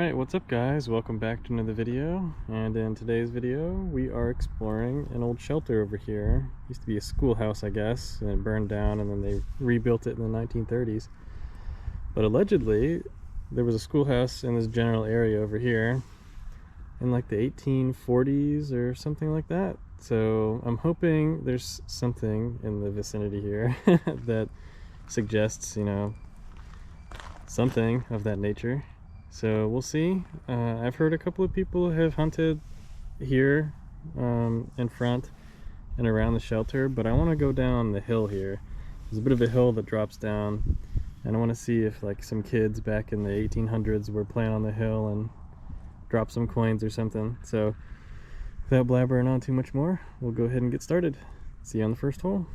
Alright, what's up guys? Welcome back to another video, and in today's video we are exploring an old shelter over here. Used to be a schoolhouse, I guess, and it burned down and then they rebuilt it in the 1930s. But allegedly there was a schoolhouse in this general area over here in like the 1840s or something like that. So I'm hoping there's something in the vicinity here that suggests, you know, something of that nature. So we'll see. I've heard a couple of people have hunted here in front and around the shelter, but I want to go down the hill here. There's a bit of a hill that drops down, and I want to see if like some kids back in the 1800s were playing on the hill and drop some coins or something. So without blabbering on too much more, we'll go ahead and get started. See you on the first hole.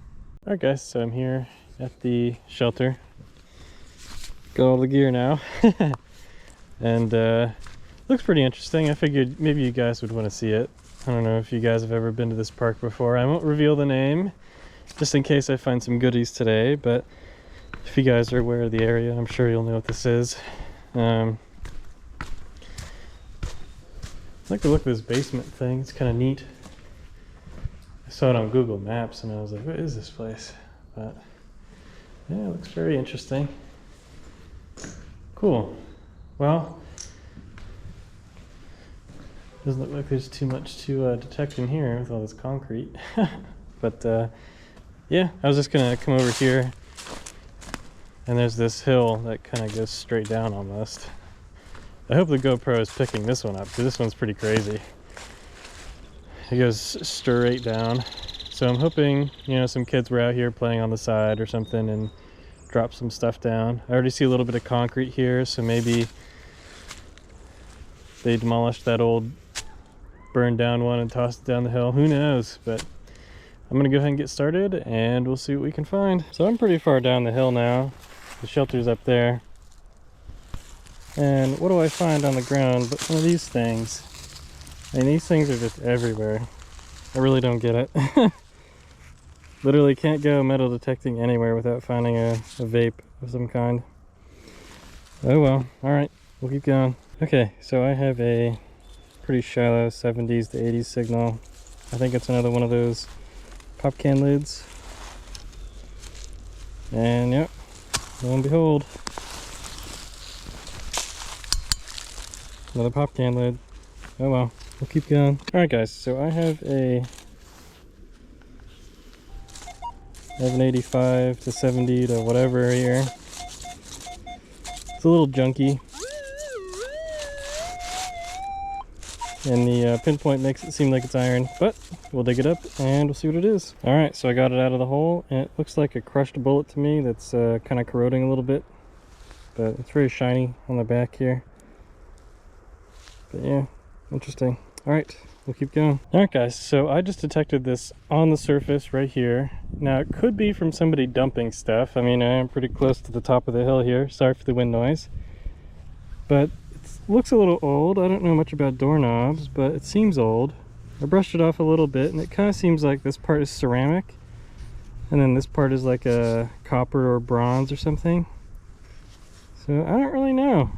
Alright guys, so I'm here at the shelter. Got all the gear now. And looks pretty interesting. I figured maybe you guys would want to see it. I don't know if you guys have ever been to this park before. I won't reveal the name just in case I find some goodies today, but if you guys are aware of the area, I'm sure you'll know what this is. I like the look of this basement thing. It's kind of neat. I saw it on Google Maps and I was like, what is this place? But yeah, it looks very interesting. Cool. Well, doesn't look like there's too much to detect in here with all this concrete. But yeah, I was just gonna come over here, and there's this hill that kind of goes straight down almost. I hope the GoPro is picking this one up because this one's pretty crazy. It goes straight down. So I'm hoping, you know, some kids were out here playing on the side or something and drop some stuff down. I already see a little bit of concrete here, so maybe they demolished that old burned down one and tossed it down the hill. Who knows? But I'm gonna go ahead and get started and we'll see what we can find. So I'm pretty far down the hill now. The shelter's up there. And what do I find on the ground but one of these things? I mean, these things are just everywhere. I really don't get it. Literally can't go metal detecting anywhere without finding a vape of some kind. Oh well, alright, we'll keep going. Okay, so I have a pretty shallow 70s to 80s signal. I think it's another one of those pop can lids. And yep, lo and behold, another pop can lid. Oh well, we'll keep going. Alright guys, so I have an 85 to 70 to whatever here. It's a little junky. And the pinpoint makes it seem like it's iron, but we'll dig it up and we'll see what it is. Alright, so I got it out of the hole and it looks like a crushed bullet to me that's kind of corroding a little bit. But it's very shiny on the back here. But yeah, interesting. Alright, we'll keep going. Alright guys, so I just detected this on the surface right here. Now it could be from somebody dumping stuff. I mean, I am pretty close to the top of the hill here. Sorry for the wind noise. But it looks a little old. I don't know much about doorknobs, but it seems old. I brushed it off a little bit and it kind of seems like this part is ceramic. And then this part is like a copper or bronze or something. So I don't really know.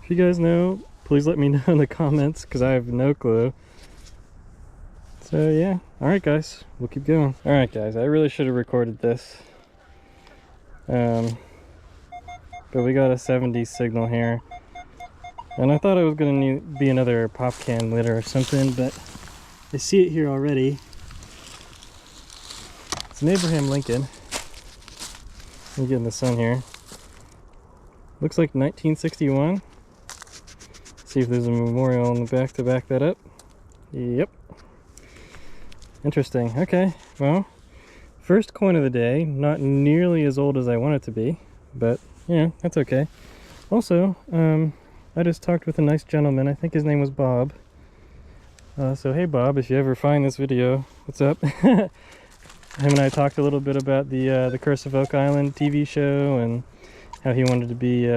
If you guys know, please let me know in the comments because I have no clue. So yeah, alright guys, we'll keep going. Alright guys, I really should have recorded this. But we got a 70 signal here. And I thought it was going to be another pop can lid or something, but I see it here already. It's an Abraham Lincoln. Let me get in the sun here. Looks like 1961. See if there's a memorial on the back to back that up. Yep. Interesting. Okay, well, first coin of the day. Not nearly as old as I want it to be, but yeah, that's okay. Also, I just talked with a nice gentleman. I think his name was Bob. So hey Bob, if you ever find this video, what's up? Him and I talked a little bit about the Curse of Oak Island TV show and how he wanted to be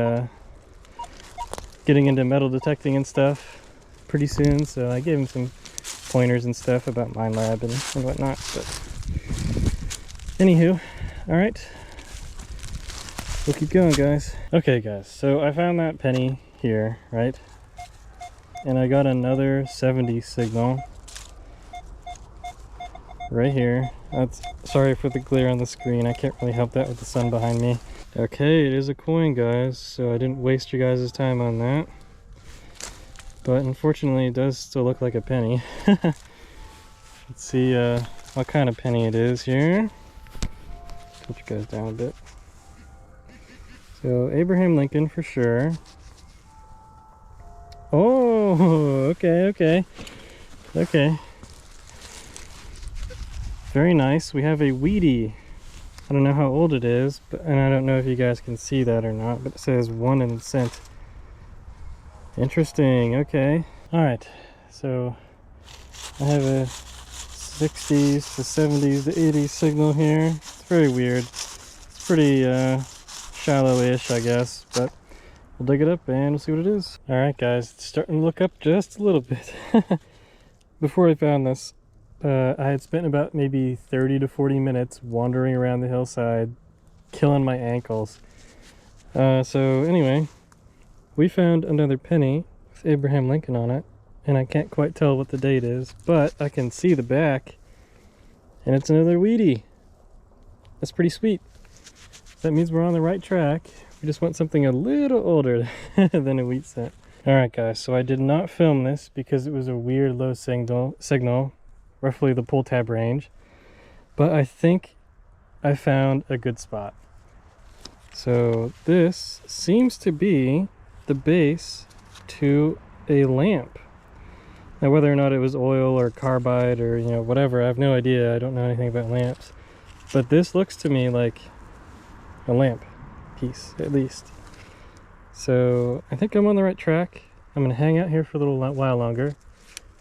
getting into metal detecting and stuff pretty soon. So I gave him some pointers and stuff about Mine Lab and whatnot. But anywho, all right, we'll keep going, guys. Okay, guys. So I found that penny here, right? and I got another 70 signal right here. That's sorry for the glare on the screen. I can't really help that with the sun behind me. Okay, it is a coin, guys, so I didn't waste your guys' time on that. But unfortunately, it does still look like a penny. Let's see what kind of penny it is here. Put you guys down a bit. So Abraham Lincoln for sure. Oh, okay. Very nice. We have a Wheatie. I don't know how old it is, and I don't know if you guys can see that or not, but it says 1 cent. Interesting, okay. Alright, so I have a 60s to 70s to 80s signal here. It's very weird. It's pretty shallow-ish, I guess, but we'll dig it up and we'll see what it is. Alright guys, it's starting to look up just a little bit. Before I found this, I had spent about maybe 30 to 40 minutes wandering around the hillside, killing my ankles. So anyway, we found another penny with Abraham Lincoln on it, and I can't quite tell what the date is, but I can see the back, and it's another Wheatie. That's pretty sweet. That means we're on the right track. We just want something a little older than a wheat cent. Alright guys, so I did not film this because it was a weird low signal, roughly the pull tab range, but I think I found a good spot. So this seems to be the base to a lamp. Now whether or not it was oil or carbide or whatever, I have no idea. I don't know anything about lamps, but this looks to me like a lamp piece at least. So I think I'm on the right track. I'm gonna hang out here for a little while longer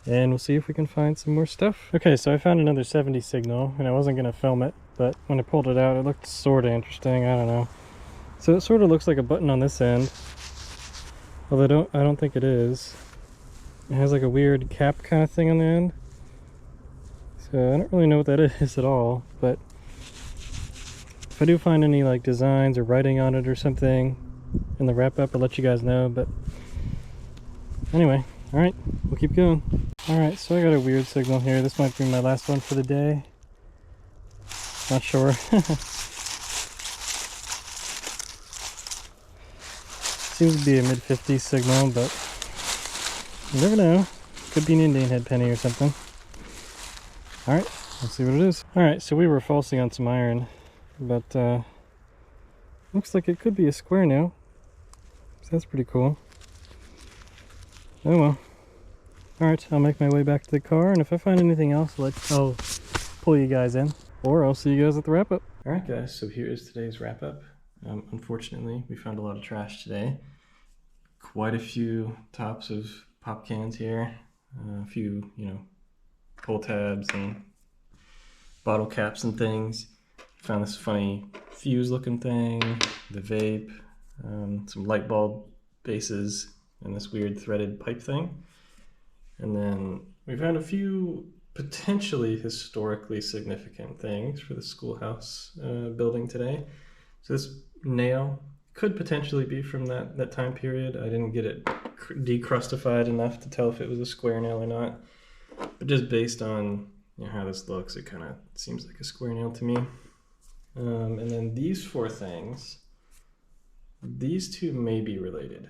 and we'll see if we can find some more stuff. Okay, so I found another 70 signal and I wasn't gonna film it, but when I pulled it out, it looked sort of interesting. I don't know. So it sort of looks like a button on this end, although I don't think it is. It has like a weird cap kind of thing on the end. So I don't really know what that is at all, but if I do find any like designs or writing on it or something in the wrap up, I'll let you guys know. But anyway, all right, we'll keep going. All right, so I got a weird signal here. This might be my last one for the day. Not sure. Seems to be a mid-50s signal, but you never know. Could be an Indian head penny or something. All right, let's see what it is. All right, so we were falsing on some iron, but looks like it could be a square now. So that's pretty cool. Oh well. Alright, I'll make my way back to the car, and if I find anything else, I'll pull you guys in, or I'll see you guys at the wrap-up. Alright guys, so here is today's wrap-up. Unfortunately, we found a lot of trash today. Quite a few tops of pop cans here. A few, pull tabs and bottle caps and things. Found this funny fuse looking thing, the vape, some light bulb bases, and this weird threaded pipe thing. And then we found a few potentially historically significant things for the schoolhouse building today. So this nail could potentially be from that time period. I didn't get it decrustified enough to tell if it was a square nail or not. But just based on how this looks, it kind of seems like a square nail to me. And then these four things, these two may be related.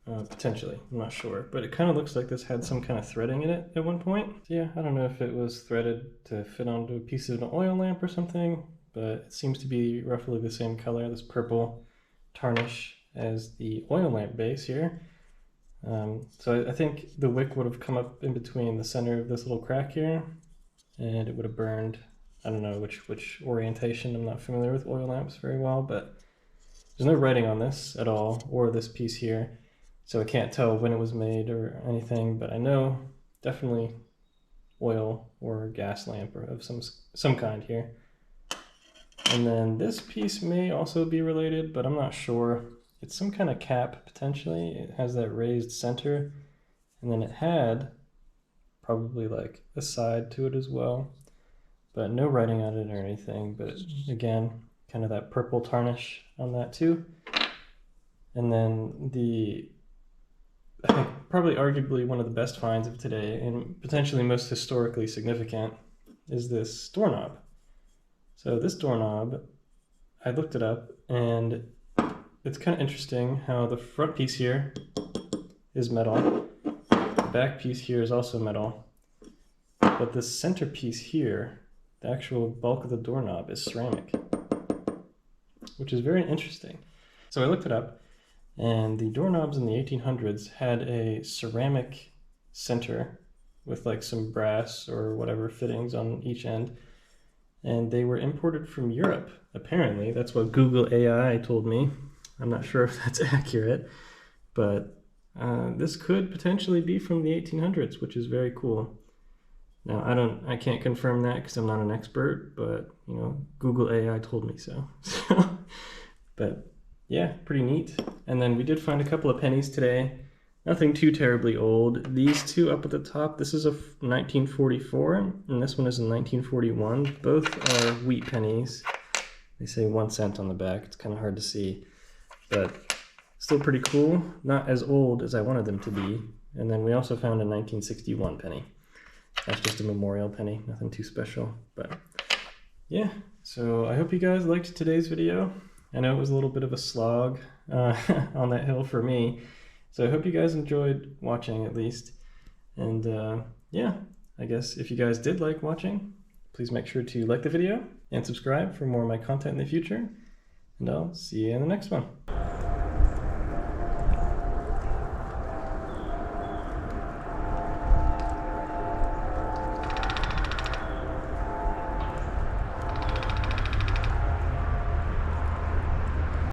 Potentially, I'm not sure, but it kind of looks like this had some kind of threading in it at one point. Yeah, I don't know if it was threaded to fit onto a piece of an oil lamp or something, but it seems to be roughly the same color, this purple tarnish, as the oil lamp base here. So I think the wick would have come up in between the center of this little crack here, and it would have burned. I don't know which orientation. I'm not familiar with oil lamps very well, but there's no writing on this at all, or this piece here. So I can't tell when it was made or anything, but I know definitely oil or gas lamp or of some kind here. And then this piece may also be related, but I'm not sure. It's some kind of cap, potentially. It has that raised center, and then it had probably like a side to it as well, but no writing on it or anything. But again, kind of that purple tarnish on that too. And then I think probably arguably one of the best finds of today, and potentially most historically significant, is this doorknob. So this doorknob, I looked it up, and it's kind of interesting how the front piece here is metal, the back piece here is also metal, but the center piece here, the actual bulk of the doorknob, is ceramic, which is very interesting. So I looked it up, and the doorknobs in the 1800s had a ceramic center with like some brass or whatever fittings on each end, and they were imported from Europe, apparently. That's what Google AI told me. I'm not sure if that's accurate, but this could potentially be from the 1800s, which is very cool. Now, I can't confirm that because I'm not an expert, but you know, Google AI told me so. But yeah, pretty neat. And then we did find a couple of pennies today. Nothing too terribly old. These two up at the top, this is a 1944, and this one is a 1941. Both are wheat pennies. They say 1 cent on the back. It's kind of hard to see, but still pretty cool. Not as old as I wanted them to be. And then we also found a 1961 penny. That's just a memorial penny, nothing too special. But yeah, so I hope you guys liked today's video. I know it was a little bit of a slog on that hill for me. So I hope you guys enjoyed watching at least. And yeah, I guess if you guys did like watching, please make sure to like the video and subscribe for more of my content in the future. And I'll see you in the next one.